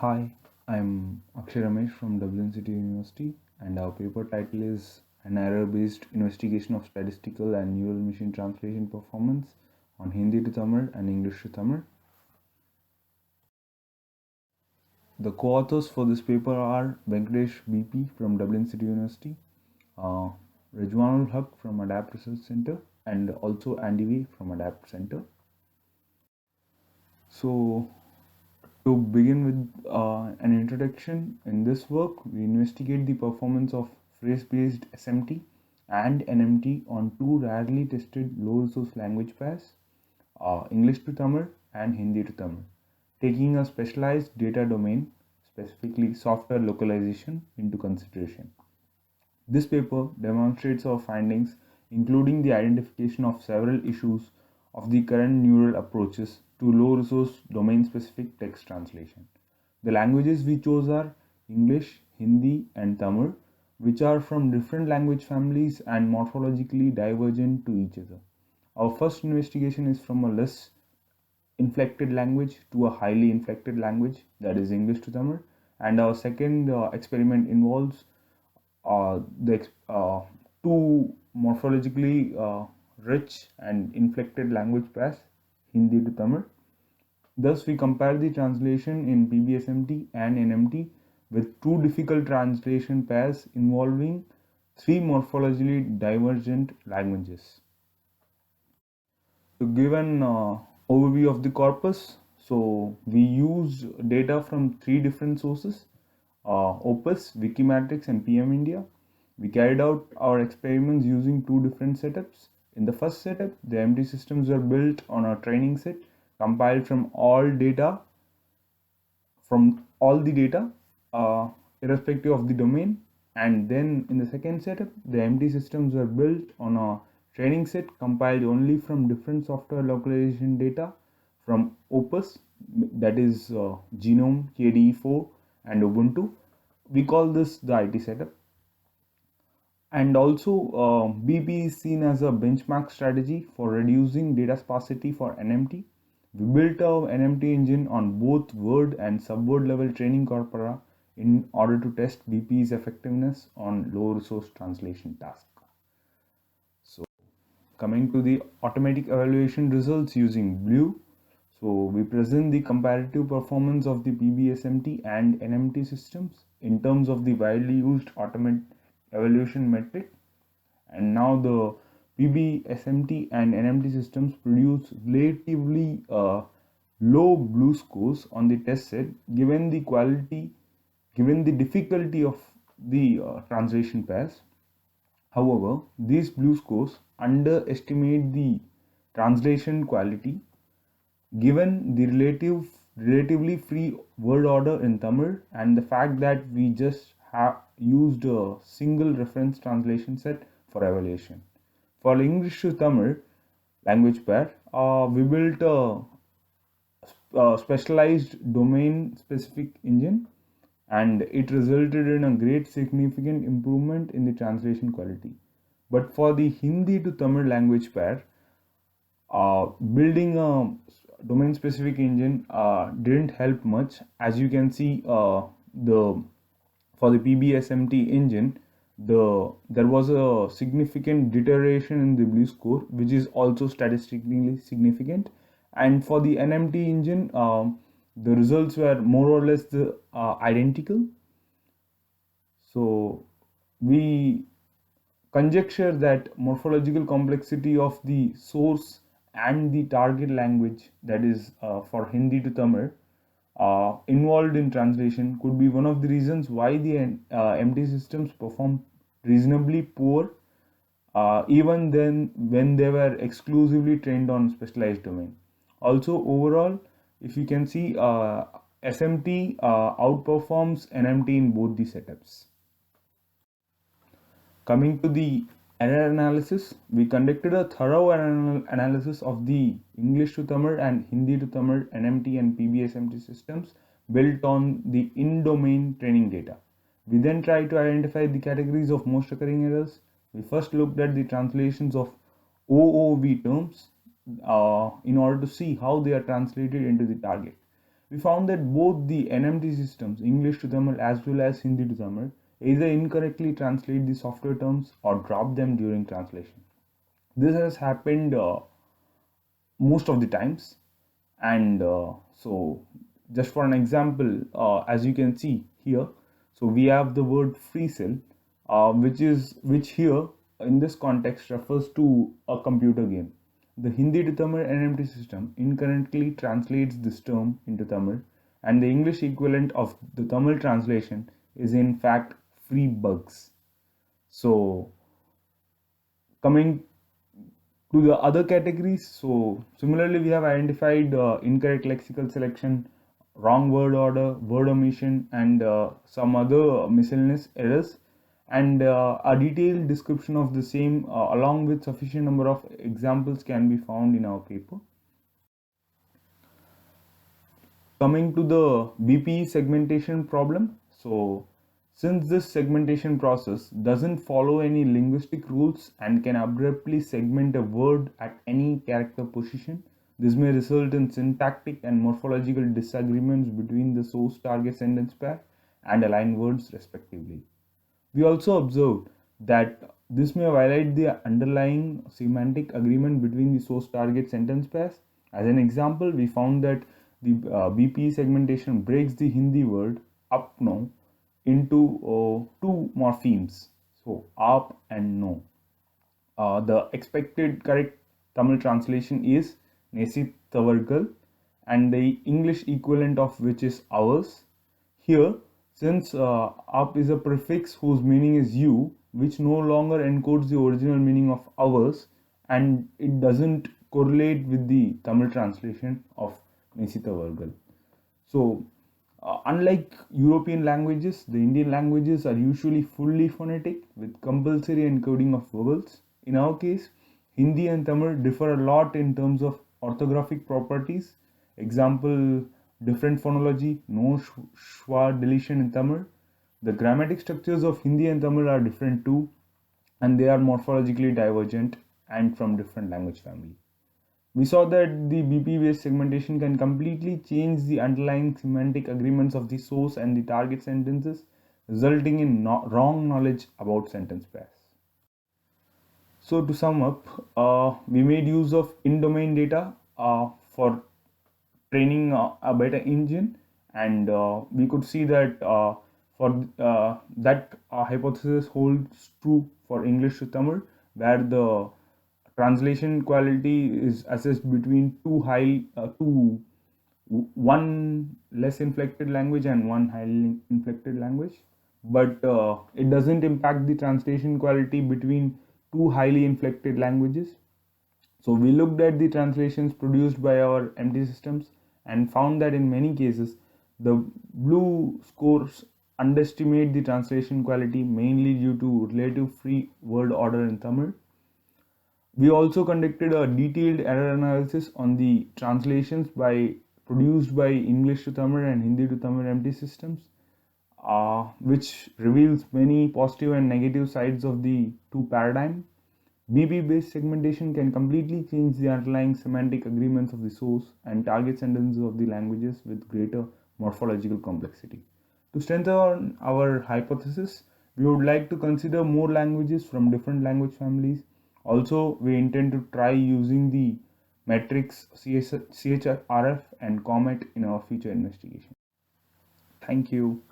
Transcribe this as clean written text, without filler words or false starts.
Hi, I'm Akshay Ramesh from Dublin City University, and our paper title is An Error-Based Investigation of Statistical and Neural Machine Translation Performance on Hindi to Tamil and English to Tamil. The co-authors for this paper are Venkatesh BP from Dublin City University, uh, Rijwanul Haq from Adapt Research Center, and also Andy V from Adapt Center. So, to begin with an introduction, in this work, we investigate the performance of phrase-based SMT and NMT on two rarely tested low-resource language pairs, English to Tamil and Hindi to Tamil, taking a specialized data domain, specifically software localization, into consideration. This paper demonstrates our findings, including the identification of several issues of the current neural approaches to low-resource domain-specific text translation. The languages we chose are English, Hindi, and Tamil, which are from different language families and morphologically divergent to each other. Our first investigation is from a less inflected language to a highly inflected language, that is English to Tamil, and our second experiment involves the two morphologically rich and inflected language pairs, Hindi to Tamil. Thus, we compare the translation in PBSMT and NMT with two difficult translation pairs involving three morphologically divergent languages. To give an overview of the corpus, so we used data from three different sources, Opus, Wikimetrics, and PM India. We carried out our experiments using two different setups. In the first setup, the MT systems were built on a training set compiled from all the data, irrespective of the domain. And then in the second setup, the MT systems were built on a training set compiled only from different software localization data from Opus, that is GNOME, KDE4, and Ubuntu. We call this the IT setup. And also, BP is seen as a benchmark strategy for reducing data sparsity for NMT. We built our NMT engine on both word and subword level training corpora in order to test BP's effectiveness on low resource translation task. So, coming to the automatic evaluation results using BLUE. So, we present the comparative performance of the PBSMT and NMT systems in terms of the widely used automatic evaluation metric. And now the PB, SMT, and NMT systems produce relatively low BLUE scores on the test set given the difficulty of the translation pairs. However, these BLUE scores underestimate the translation quality given the relatively free word order in Tamil and the fact that we just have used a single reference translation set for evaluation. For English to Tamil language pair, we built a specialized domain specific engine, and it resulted in a great significant improvement in the translation quality. But for the Hindi to Tamil language pair, building a domain specific engine didn't help much. As you can see, the for the PBSMT engine, there was a significant deterioration in the BLUE score, which is also statistically significant. And for the NMT engine, the results were more or less identical. So we conjecture that morphological complexity of the source and the target language, that is for Hindi to Tamil, involved in translation could be one of the reasons why the MT systems perform reasonably poor, even then when they were exclusively trained on specialized domain. Also, overall, if you can see, SMT outperforms NMT in both the setups. Coming to the error analysis, we conducted a thorough analysis of the English to Tamil and Hindi to Tamil NMT and PBSMT systems built on the in-domain training data. We then tried to identify the categories of most occurring errors. We first looked at the translations of OOV terms in order to see how they are translated into the target. we found that both the NMT systems, English to Tamil as well as Hindi to Tamil, either incorrectly translate the software terms or drop them during translation. This has happened most of the times, and so just for an example, as you can see here, so we have the word free cell, which here in this context refers to a computer game. The Hindi to Tamil NMT system incorrectly translates this term into Tamil, and the English equivalent of the Tamil translation is in fact free bugs. So coming to the other categories, so similarly we have identified incorrect lexical selection, wrong word order, word omission, and some other miscellaneous errors, and a detailed description of the same along with sufficient number of examples can be found in our paper. Coming to the BPE segmentation problem, so since this segmentation process doesn't follow any linguistic rules and can abruptly segment a word at any character position, this may result in syntactic and morphological disagreements between the source target sentence pair and aligned words respectively. We also observed that this may violate the underlying semantic agreement between the source target sentence pairs. As an example, we found that the BPE segmentation breaks the Hindi word apno into two morphemes, so up and no. The expected correct Tamil translation is Nesi Tavargal, and the English equivalent of which is ours. Here, since up is a prefix whose meaning is you, which no longer encodes the original meaning of ours, and it doesn't correlate with the Tamil translation of Nesi Tavargal. So, unlike European languages, the Indian languages are usually fully phonetic with compulsory encoding of vowels. In our case, Hindi and Tamil differ a lot in terms of orthographic properties. Example, different phonology, no schwa deletion in Tamil. The grammatic structures of Hindi and Tamil are different too, and they are morphologically divergent and from different language family. We saw that the BP-based segmentation can completely change the underlying semantic agreements of the source and the target sentences, resulting in wrong knowledge about sentence pairs. So to sum up, we made use of in-domain data for training a better engine, and we could see that for that hypothesis holds true for English to Tamil, where the translation quality is assessed between one less inflected language and one highly inflected language, but it doesn't impact the translation quality between two highly inflected languages. So we looked at the translations produced by our MT systems and found that in many cases the blue scores underestimate the translation quality, mainly due to relative free word order in Tamil. We also conducted a detailed error analysis on the translations produced by English to Tamil and Hindi to Tamil MT systems, which reveals many positive and negative sides of the two paradigms. BP-based segmentation can completely change the underlying semantic agreements of the source and target sentences of the languages with greater morphological complexity. To strengthen our hypothesis, we would like to consider more languages from different language families. Also, we intend to try using the metrics CHRF and COMET in our future investigation. Thank you.